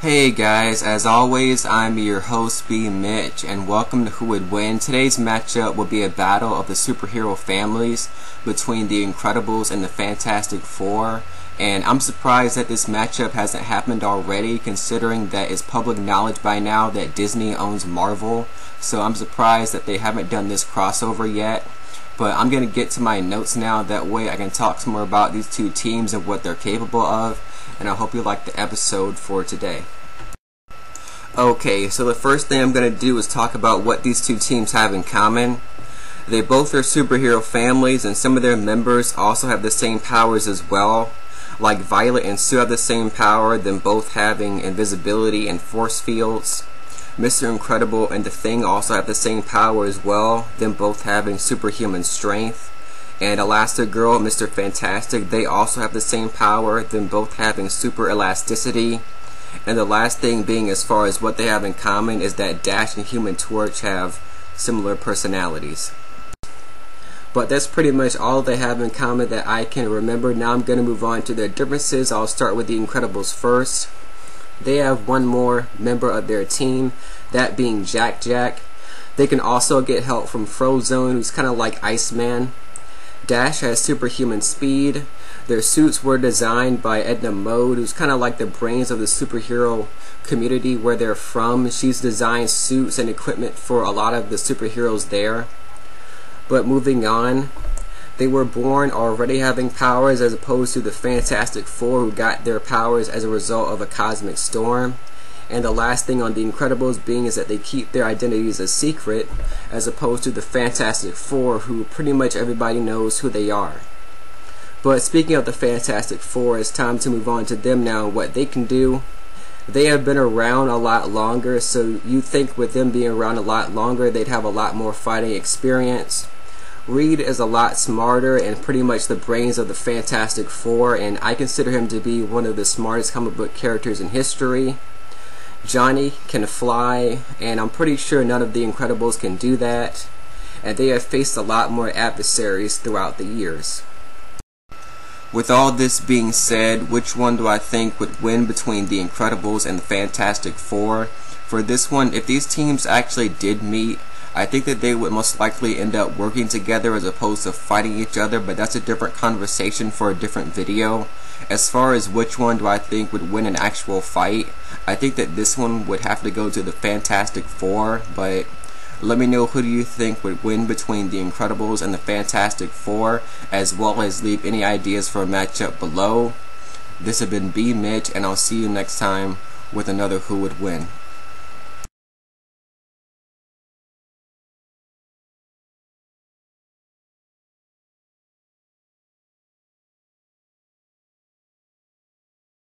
Hey guys, as always, I'm your host B Mitch, and welcome to Who Would Win. Today's matchup will be a battle of the superhero families between the Incredibles and the Fantastic Four. And I'm surprised that this matchup hasn't happened already, considering that it's public knowledge by now that Disney owns Marvel. So I'm surprised that they haven't done this crossover yet. But I'm going to get to my notes now, that way I can talk some more about these two teams and what they're capable of. And I hope you like the episode for today. Okay, so the first thing I'm going to do is talk about what these two teams have in common. They both are superhero families, and some of their members also have the same powers as well. Like Violet and Sue have the same power, them both having invisibility and force fields. Mr. Incredible and the Thing also have the same power as well, them both having superhuman strength. And Elastigirl and Mr. Fantastic, they also have the same power, them both having super elasticity. And the last thing being, as far as what they have in common, is that Dash and Human Torch have similar personalities. But that's pretty much all they have in common that I can remember. Now I'm going to move on to their differences. I'll start with the Incredibles first. They have one more member of their team, that being Jack Jack. They can also get help from Frozone, who's kind of like Iceman. Dash has superhuman speed. Their suits were designed by Edna Mode, who's kind of like the brains of the superhero community where they're from. She's designed suits and equipment for a lot of the superheroes there. But moving on, they were born already having powers, as opposed to the Fantastic Four, who got their powers as a result of a cosmic storm. And the last thing on the Incredibles being is that they keep their identities a secret, as opposed to the Fantastic Four, who pretty much everybody knows who they are. But speaking of the Fantastic Four, it's time to move on to them now and what they can do. They have been around a lot longer, so you'd think with them being around a lot longer, they'd have a lot more fighting experience. Reed is a lot smarter and pretty much the brains of the Fantastic Four, and I consider him to be one of the smartest comic book characters in history. Johnny can fly, and I'm pretty sure none of the Incredibles can do that, and they have faced a lot more adversaries throughout the years. With all this being said, which one do I think would win between the Incredibles and the Fantastic Four? For this one, if these teams actually did meet, I think that they would most likely end up working together as opposed to fighting each other, but that's a different conversation for a different video. As far as which one do I think would win an actual fight, I think that this one would have to go to the Fantastic Four, but let me know who do you think would win between the Incredibles and the Fantastic Four, as well as leave any ideas for a matchup below. This has been B Mitch, and I'll see you next time with another Who Would Win.